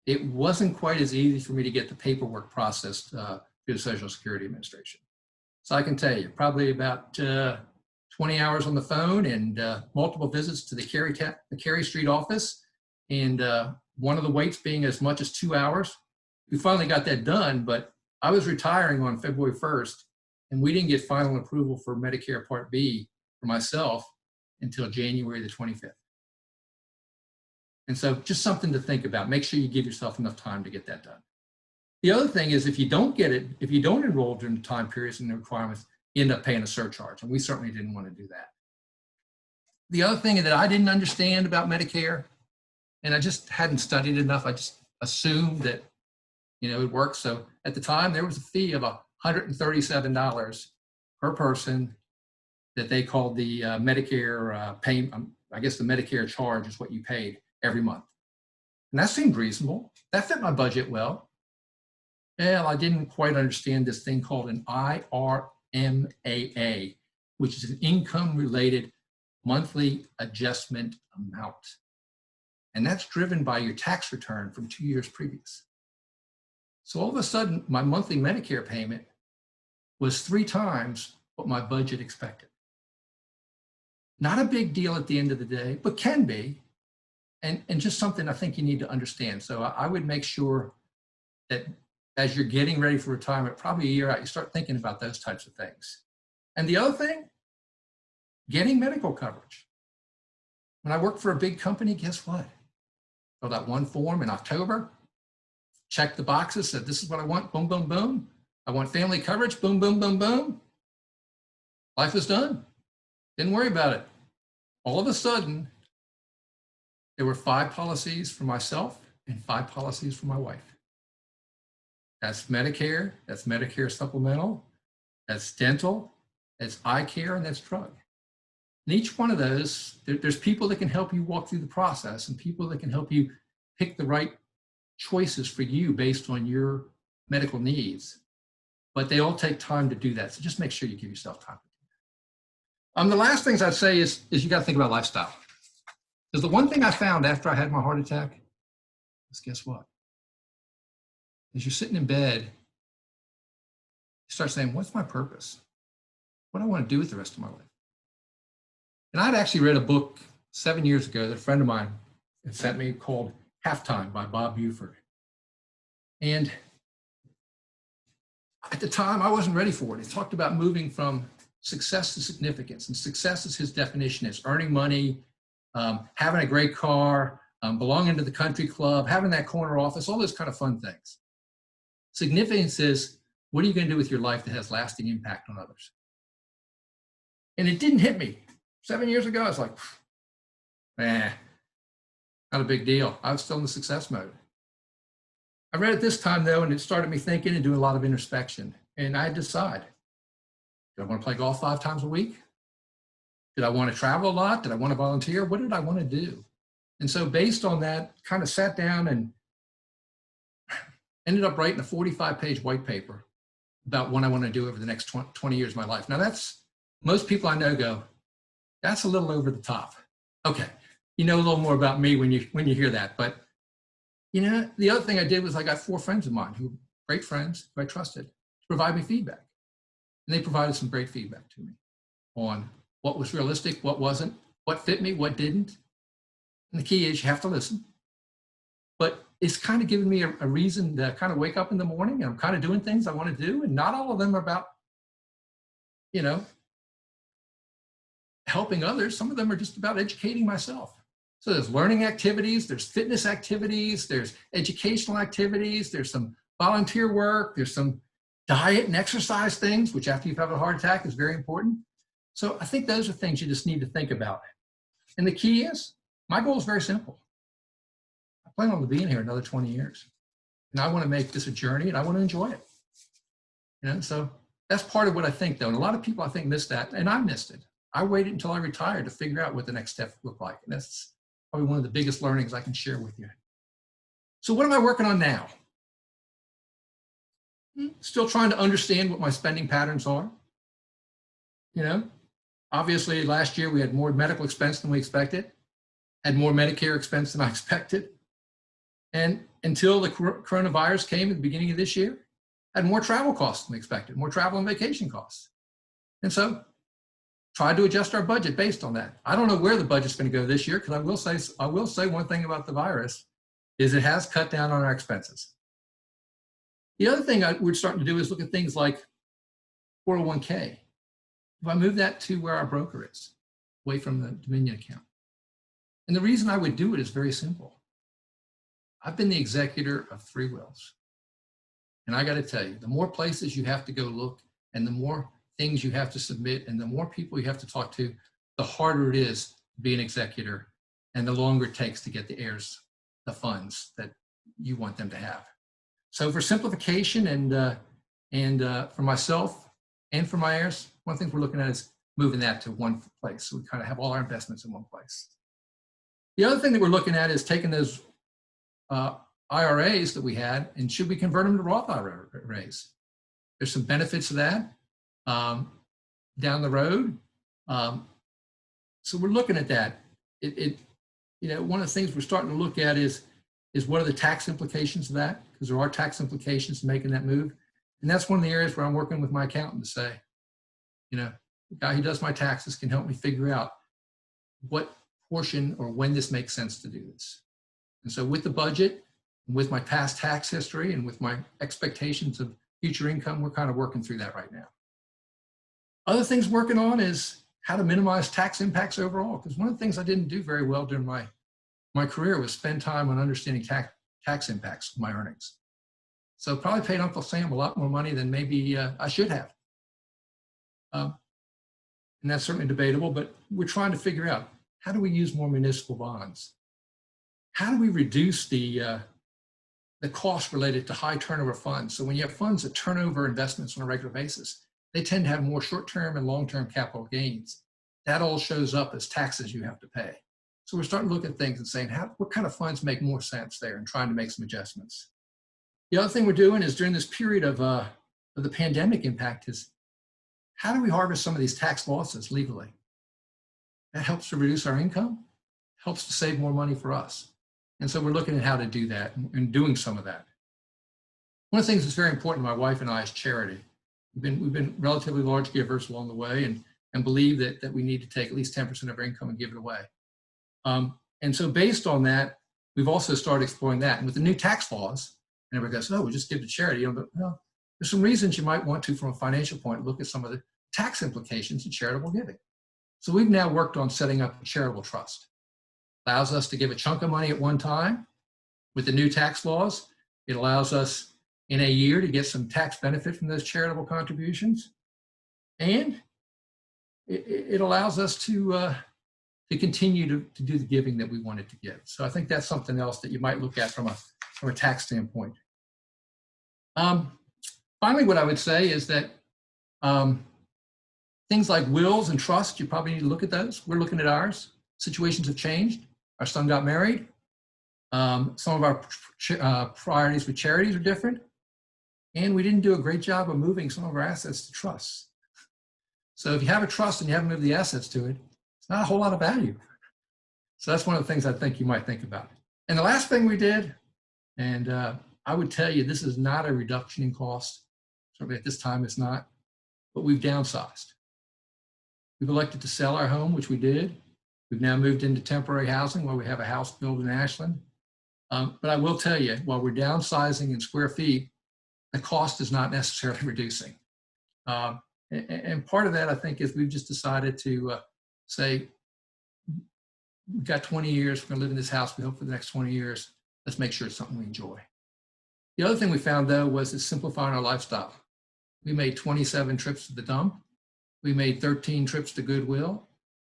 It wasn't quite as easy for me to get the paperwork processed through the Social Security Administration. So I can tell you, probably about 20 hours on the phone and multiple visits to the Cary Street office, and one of the waits being as much as 2 hours. We finally got that done, but I was retiring on February 1st, and we didn't get final approval for Medicare Part B for myself until January the 25th. And so just something to think about. Make sure you give yourself enough time to get that done. The other thing is if you don't get it, if you don't enroll during the time periods and the requirements, you end up paying a surcharge, and we certainly didn't want to do that. The other thing that I didn't understand about Medicare, and I just hadn't studied enough, I just assumed that, you know, it worked. So at the time, there was a fee of $137 per person that they called the Medicare payment. I guess the Medicare charge is what you paid every month. And that seemed reasonable. That fit my budget well. Well, I didn't quite understand this thing called an IRMAA, which is an income-related monthly adjustment amount. And that's driven by your tax return from 2 years previous. So all of a sudden, my monthly Medicare payment was 3 times what my budget expected. Not a big deal at the end of the day, but can be, and just something I think you need to understand. So I would make sure that as you're getting ready for retirement, probably a year out, you start thinking about those types of things. And the other thing, getting medical coverage. When I worked for a big company, guess what? Filled out one form in October, checked the boxes, said, this is what I want, boom, boom, boom. I want family coverage, boom, boom, boom, boom. Life was done. Didn't worry about it. All of a sudden, there were 5 policies for myself and 5 policies for my wife. That's Medicare, that's Medicare supplemental, that's dental, that's eye care, and that's drug. And each one of those, there's people that can help you walk through the process and people that can help you pick the right choices for you based on your medical needs. But they all take time to do that. So just make sure you give yourself time to do that. The last things I'd say is you got to think about lifestyle. Because the one thing I found after I had my heart attack is, guess what? As you're sitting in bed, you start saying, what's my purpose? What do I want to do with the rest of my life? And I'd actually read a book 7 years ago that a friend of mine had sent me called Halftime by Bob Buford. And at the time, I wasn't ready for it. It talked about moving from success to significance. And success, is his definition, is earning money, having a great car, belonging to the country club, having that corner office, all those kind of fun things. Significance is, what are you going to do with your life that has lasting impact on others? And it didn't hit me. 7 years ago, I was like, not a big deal. I was still in the success mode. I read it this time, though, and it started me thinking and doing a lot of introspection. And I decide, did I want to play golf 5 times a week? Did I want to travel a lot? Did I want to volunteer? What did I want to do? And so based on that, kind of sat down and ended up writing a 45-page white paper about what I want to do over the next 20 years of my life. Now that's, most people I know go, that's a little over the top. Okay, you know a little more about me when you hear that. But you know, the other thing I did was I got 4 friends of mine who, great friends who I trusted, to provide me feedback. And they provided some great feedback to me on what was realistic, what wasn't, what fit me, what didn't. And the key is you have to listen. But it's kind of given me a reason to kind of wake up in the morning, and I'm kind of doing things I want to do. And not all of them are about, you know, helping others. Some of them are just about educating myself. So there's learning activities, there's fitness activities, there's educational activities, there's some volunteer work, there's some diet and exercise things, which after you've had a heart attack is very important. So I think those are things you just need to think about. And the key is, my goal is very simple. I plan on being here another 20 years. And I want to make this a journey, and I want to enjoy it. You know, so that's part of what I think, though. And a lot of people, I think, miss that, and I missed it. I waited until I retired to figure out what the next step looked like. And that's probably one of the biggest learnings I can share with you. So what am I working on now? Still trying to understand what my spending patterns are. You know, obviously last year we had more medical expense than we expected, had more Medicare expense than I expected. And until the coronavirus came at the beginning of this year, had more travel costs than we expected, more travel and vacation costs. And so tried to adjust our budget based on that. I don't know where the budget's going to go this year, because I will say one thing about the virus is it has cut down on our expenses. The other thing we're starting to do is look at things like 401k. If I move that to where our broker is, away from the Dominion account. And the reason I would do it is very simple. I've been the executor of 3 wills. And I got to tell you, the more places you have to go look, and the more things you have to submit, and the more people you have to talk to, the harder it is to be an executor, and the longer it takes to get the heirs the funds that you want them to have. So for simplification and for myself and for my heirs, one thing we're looking at is moving that to one place. So we kind of have all our investments in one place. The other thing that we're looking at is taking those IRAs that we had, and should we convert them to Roth IRAs? There's some benefits of that down the road. So we're looking at that. You know, one of the things we're starting to look at is what are the tax implications of that? Because there are tax implications to making that move. And that's one of the areas where I'm working with my accountant to say, you know, the guy who does my taxes can help me figure out what portion or when this makes sense to do this. And so with the budget, with my past tax history, and with my expectations of future income, we're kind of working through that right now. Other things working on is how to minimize tax impacts overall, because one of the things I didn't do very well during my career was spend time on understanding tax impacts of my earnings. So probably paid Uncle Sam a lot more money than maybe I should have. And that's certainly debatable, but we're trying to figure out, how do we use more municipal bonds? How do we reduce the cost related to high turnover funds? So when you have funds that turn over investments on a regular basis, they tend to have more short-term and long-term capital gains. That all shows up as taxes you have to pay. So we're starting to look at things and saying, what kind of funds make more sense there, and trying to make some adjustments. The other thing we're doing is, during this period of the pandemic impact, is how do we harvest some of these tax losses legally? That helps to reduce our income, helps to save more money for us. And so we're looking at how to do that and doing some of that. One of the things that's very important to my wife and I is charity. We've been relatively large givers along the way, and believe that we need to take at least 10% of our income and give it away. And so based on that, we've also started exploring that. And with the new tax laws, and everybody goes, "No, we just give to charity." But well, there's some reasons you might want to, from a financial point, look at some of the tax implications of charitable giving. So we've now worked on setting up a charitable trust. Allows us to give a chunk of money at one time. With the new tax laws, it allows us in a year to get some tax benefit from those charitable contributions. And it allows us to continue to do the giving that we wanted to give. So I think that's something else that you might look at from a tax standpoint. Finally, what I would say is that things like wills and trusts, you probably need to look at those. We're looking at ours. Situations have changed. Our son got married. Some of our priorities with charities are different. And we didn't do a great job of moving some of our assets to trusts. So if you have a trust and you haven't moved the assets to it, it's not a whole lot of value. So that's one of the things I think you might think about. And the last thing we did, and I would tell you, this is not a reduction in cost. Certainly at this time it's not, but we've downsized. We've elected to sell our home, which we did. We've now moved into temporary housing where we have a house built in Ashland. But I will tell you, while we're downsizing in square feet, the cost is not necessarily reducing. And part of that, I think, is we've just decided to say, we've got 20 years, we're gonna live in this house, we hope for the next 20 years, let's make sure it's something we enjoy. The other thing we found, though, was it's simplifying our lifestyle. We made 27 trips to the dump. We made 13 trips to Goodwill.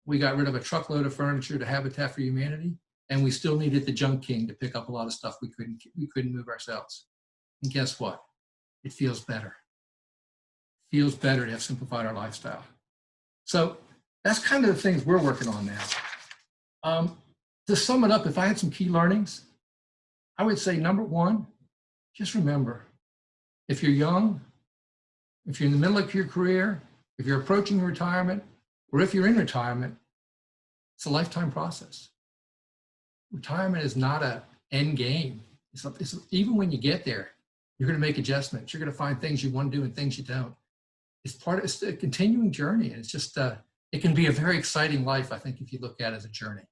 We got rid of a truckload of furniture to Habitat for Humanity, and we still needed the Junk King to pick up a lot of stuff we couldn't move ourselves. And guess what? It feels better. It feels better to have simplified our lifestyle. So that's kind of the things we're working on now. To sum it up, if I had some key learnings, I would say, number one, just remember, if you're young, if you're in the middle of your career, if you're approaching retirement, or if you're in retirement, it's a lifetime process. Retirement is not an end game. Even when you get there, you're going to make adjustments. You're going to find things you want to do and things you don't. It's a continuing journey. And it's just, it can be a very exciting life, I think, if you look at it as a journey.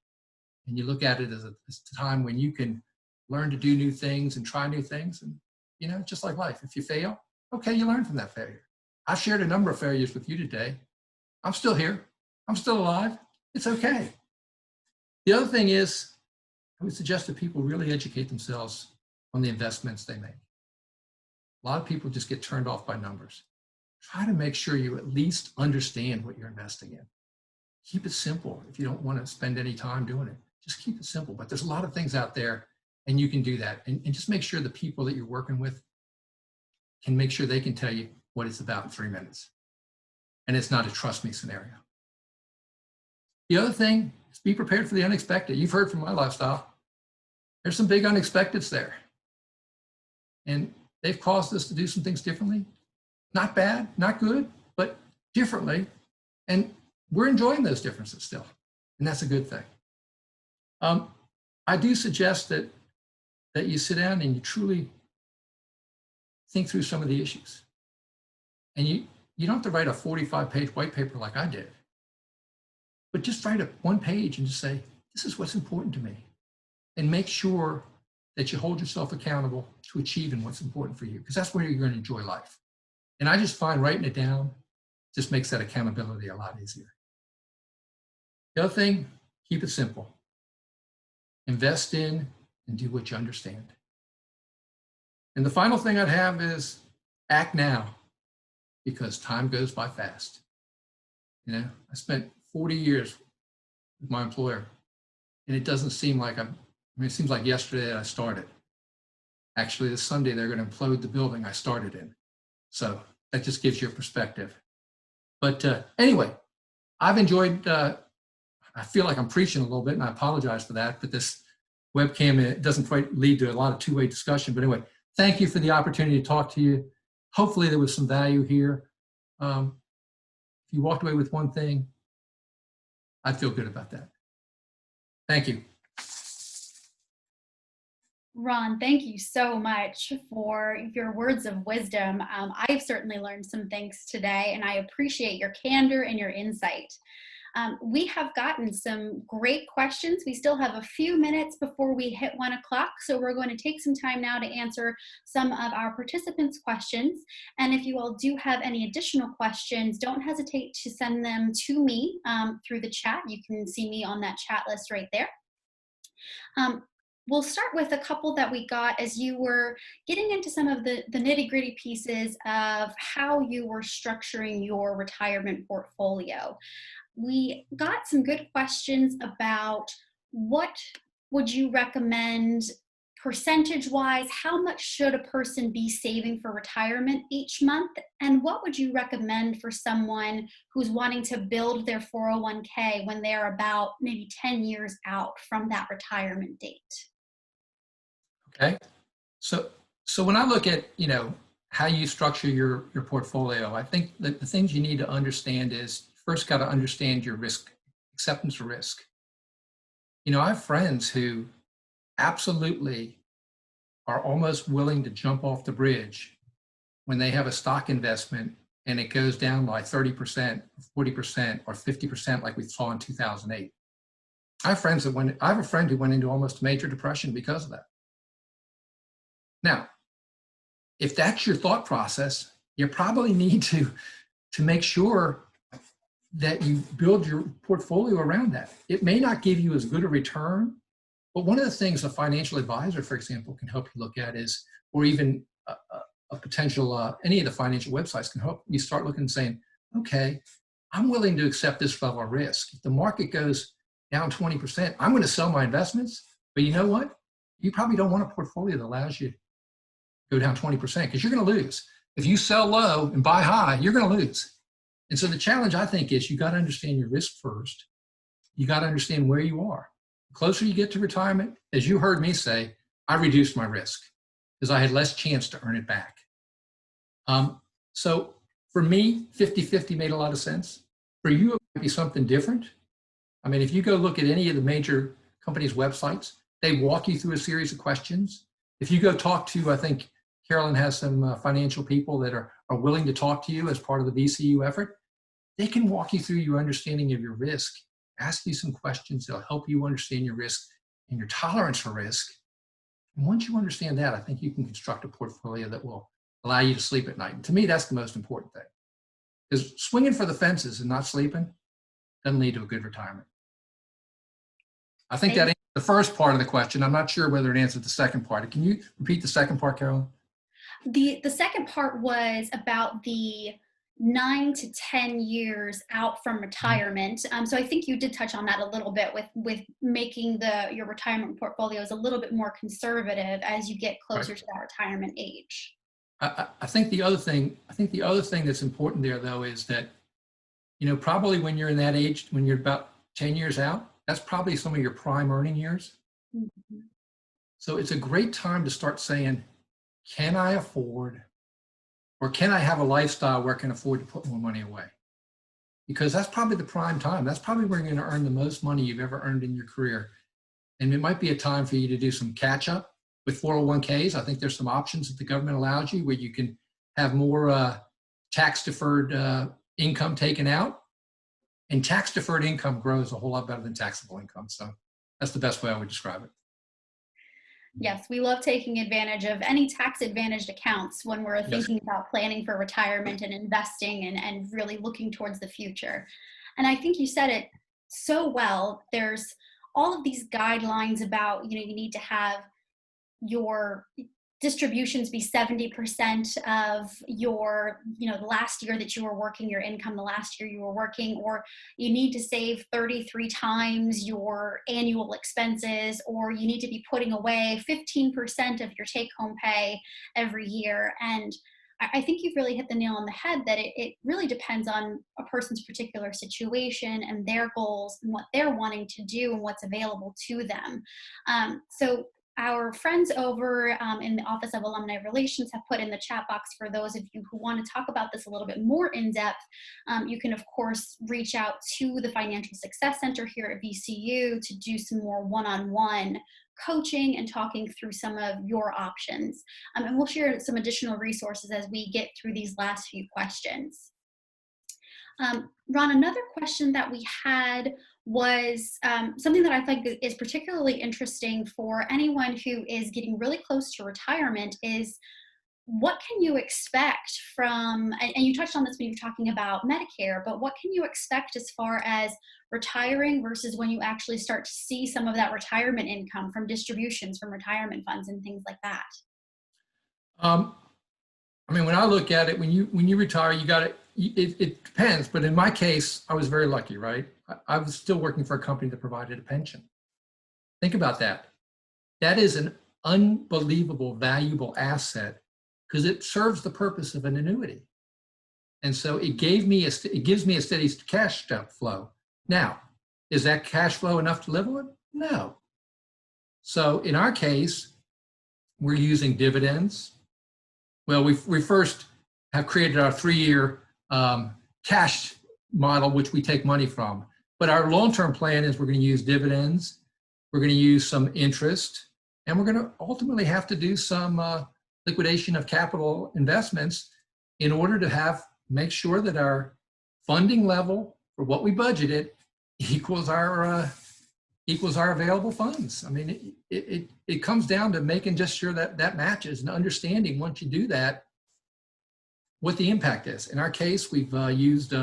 And you look at it as a time when you can learn to do new things and try new things. And, you know, just like life, if you fail, okay, you learn from that failure. I've shared a number of failures with you today. I'm still here. I'm still alive. It's okay. The other thing is, I would suggest that people really educate themselves on the investments they make. A lot of people just get turned off by numbers. Try to make sure you at least understand what you're investing in. Keep it simple. If you don't want to spend any time doing it, just keep it simple. But there's a lot of things out there, and you can do that. And just make sure the people that you're working with can make sure they can tell you what it's about in 3 minutes. And it's not a trust me scenario. The other thing is be prepared for the unexpected. You've heard from my lifestyle. There's some big unexpecteds there. And they've caused us to do some things differently. Not bad, not good, but differently. And we're enjoying those differences still. And that's a good thing. I do suggest that you sit down and you truly think through some of the issues. And you don't have to write a 45-page white paper like I did, but just write one page and just say, this is what's important to me. And make sure that you hold yourself accountable to achieving what's important for you, because that's where you're going to enjoy life. And I just find writing it down just makes that accountability a lot easier. The other thing, keep it simple. Invest in and do what you understand. And the final thing I'd have is act now, because time goes by fast. You know, I spent 40 years with my employer, and it doesn't seem like it seems like yesterday that I started. Actually, this Sunday, they're going to implode the building I started in. So that just gives you a perspective. But anyway, I've enjoyed, I feel like I'm preaching a little bit, and I apologize for that, but this webcam, it doesn't quite lead to a lot of two-way discussion. But anyway, thank you for the opportunity to talk to you. Hopefully there was some value here. If you walked away with one thing, I'd feel good about that. Thank you. Ron, thank you so much for your words of wisdom. I've certainly learned some things today, and I appreciate your candor and your insight. We have gotten some great questions. We still have a few minutes before we hit 1 o'clock, so we're going to take some time now to answer some of our participants' questions. And if you all do have any additional questions, don't hesitate to send them to me through the chat. You can see me on that chat list right there. We'll start with a couple that we got as you were getting into some of the nitty-gritty pieces of how you were structuring your retirement portfolio. We got some good questions about what would you recommend percentage-wise, how much should a person be saving for retirement each month, and what would you recommend for someone who's wanting to build their 401k when they're about maybe 10 years out from that retirement date? Okay. So when I look at, how you structure your portfolio, I think that the things you need to understand is first got to understand your risk, acceptance of risk. I have friends who absolutely are almost willing to jump off the bridge when they have a stock investment and it goes down by 30%, 40%, or 50% like we saw in 2008. I have a friend who went into almost a major depression because of that. Now, if that's your thought process, you probably need to make sure that you build your portfolio around that. It may not give you as good a return, but one of the things a financial advisor, for example, can help you look at is, or even a potential, any of the financial websites can help you start looking and saying, okay, I'm willing to accept this level of risk. If the market goes down 20%, I'm going to sell my investments, but you know what? You probably don't want a portfolio that allows you to go down 20% because you're going to lose. If you sell low and buy high, you're going to lose. And so the challenge, I think, is you got to understand your risk first. You got to understand where you are. The closer you get to retirement, as you heard me say, I reduced my risk because I had less chance to earn it back. So for me, 50-50 made a lot of sense. For you, it might be something different. I mean, if you go look at any of the major companies' websites, they walk you through a series of questions. If you go talk to, I think Carolyn has some financial people that are willing to talk to you as part of the VCU effort. They can walk you through your understanding of your risk, ask you some questions that'll help you understand your risk and your tolerance for risk. And once you understand that, I think you can construct a portfolio that will allow you to sleep at night. And to me, that's the most important thing. Because swinging for the fences and not sleeping doesn't lead to a good retirement. I think that answered the first part of the question. I'm not sure whether it answered the second part. Can you repeat the second part, Carolyn? The second part was about the 9 to 10 years out from retirement. So I think you did touch on that a little bit with making your retirement portfolios a little bit more conservative as you get closer to that retirement age. I think the other thing that's important there, though, is that, probably when you're in that age, when you're about 10 years out, that's probably some of your prime earning years. Mm-hmm. So it's a great time to start saying, can I afford, or can I have a lifestyle where I can afford to put more money away? Because that's probably the prime time. That's probably where you're going to earn the most money you've ever earned in your career. And it might be a time for you to do some catch up with 401ks. I think there's some options that the government allows you where you can have more tax deferred income taken out. And tax deferred income grows a whole lot better than taxable income. So that's the best way I would describe it. Yes, we love taking advantage of any tax advantaged accounts when we're thinking about planning for retirement and investing and really looking towards the future. And I think you said it so well. There's all of these guidelines about, you need to have your distributions be 70% of your, the last year that you were working, your income the last year you were working, or you need to save 33 times your annual expenses, or you need to be putting away 15% of your take-home pay every year. And I think you've really hit the nail on the head that it really depends on a person's particular situation and their goals and what they're wanting to do and what's available to them. So our friends over in the Office of Alumni Relations have put in the chat box for those of you who want to talk about this a little bit more in depth. You can, of course, reach out to the Financial Success Center here at VCU to do some more one-on-one coaching and talking through some of your options. And we'll share some additional resources as we get through these last few questions. Ron, another question that we had was something that I think is particularly interesting for anyone who is getting really close to retirement is, what can you expect from, and you touched on this when you were talking about Medicare, but what can you expect as far as retiring versus when you actually start to see some of that retirement income from distributions from retirement funds and things like that? I mean, when I look at it, when you retire, you got it depends, but in my case, I was very lucky, right? I was still working for a company that provided a pension. Think about that. That is an unbelievable, valuable asset because it serves the purpose of an annuity. And so it gives me a steady cash flow. Now, is that cash flow enough to live on? No. So in our case, we're using dividends. Well, we first have created our 3-year cash model, which we take money from. But our long-term plan is we're going to use dividends, we're going to use some interest, and we're going to ultimately have to do some liquidation of capital investments in order to make sure that our funding level for what we budgeted equals our available funds. I mean, it comes down to making just sure that matches and understanding once you do that, what the impact is. In our case, we've used,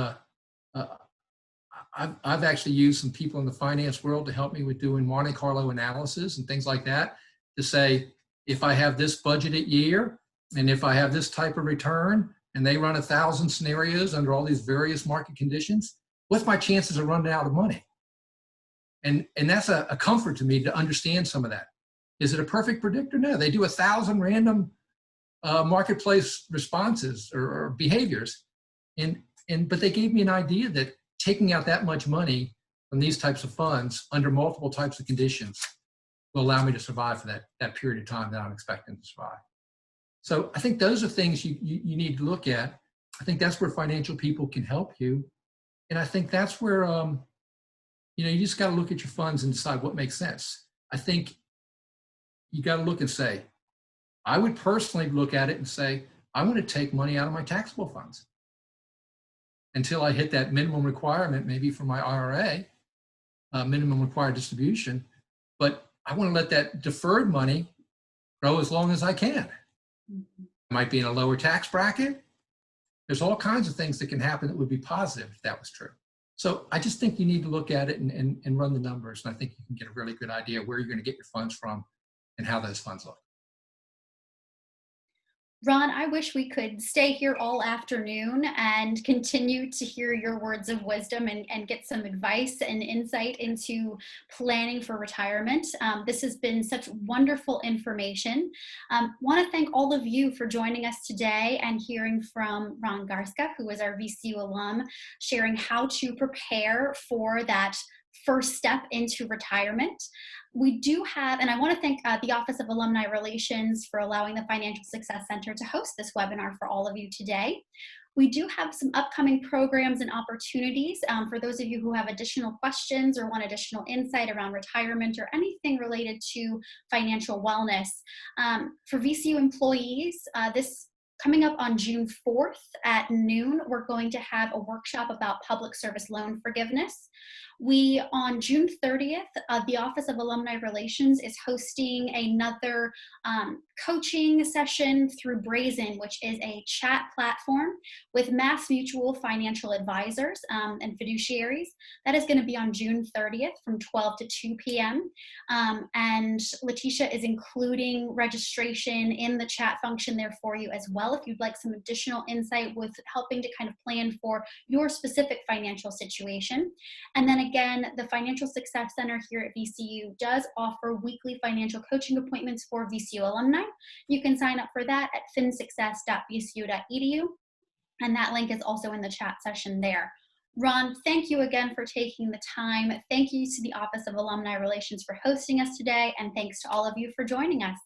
I've actually used some people in the finance world to help me with doing Monte Carlo analysis and things like that to say, if I have this budgeted year and if I have this type of return and they run 1,000 scenarios under all these various market conditions, what's my chances of running out of money? And that's a comfort to me to understand some of that. Is it a perfect predictor? No, they do 1,000 random marketplace responses or behaviors. But they gave me an idea that taking out that much money from these types of funds under multiple types of conditions will allow me to survive for that period of time that I'm expecting to survive. So I think those are things you need to look at. I think that's where financial people can help you. And I think that's where, you just got to look at your funds and decide what makes sense. I think you got to look and say, I would personally look at it and say, I want to take money out of my taxable funds until I hit that minimum requirement, maybe for my IRA, minimum required distribution. But I want to let that deferred money grow as long as I can. Mm-hmm. I might be in a lower tax bracket. There's all kinds of things that can happen that would be positive if that was true. So I just think you need to look at it and run the numbers. And I think you can get a really good idea where you're going to get your funds from and how those funds look. Ron, I wish we could stay here all afternoon and continue to hear your words of wisdom and get some advice and insight into planning for retirement. This has been such wonderful information. Want to thank all of you for joining us today and hearing from Ron Garstka, who is our VCU alum, sharing how to prepare for that first step into retirement. We do have, and I want to thank the Office of Alumni Relations for allowing the Financial Success Center to host this webinar for all of you today. We do have some upcoming programs and opportunities for those of you who have additional questions or want additional insight around retirement or anything related to financial wellness. For VCU employees, this coming up on June 4th at noon, we're going to have a workshop about public service loan forgiveness. On June 30th, the Office of Alumni Relations is hosting another coaching session through Brazen, which is a chat platform with Mass Mutual financial advisors and fiduciaries. That is going to be on June 30th from 12 to 2 p.m. And Letitia is including registration in the chat function there for you as well, if you'd like some additional insight with helping to kind of plan for your specific financial situation. And then again, the Financial Success Center here at VCU does offer weekly financial coaching appointments for VCU alumni. You can sign up for that at finsuccess.vcu.edu, and that link is also in the chat session there. Ron, thank you again for taking the time. Thank you to the Office of Alumni Relations for hosting us today, and thanks to all of you for joining us.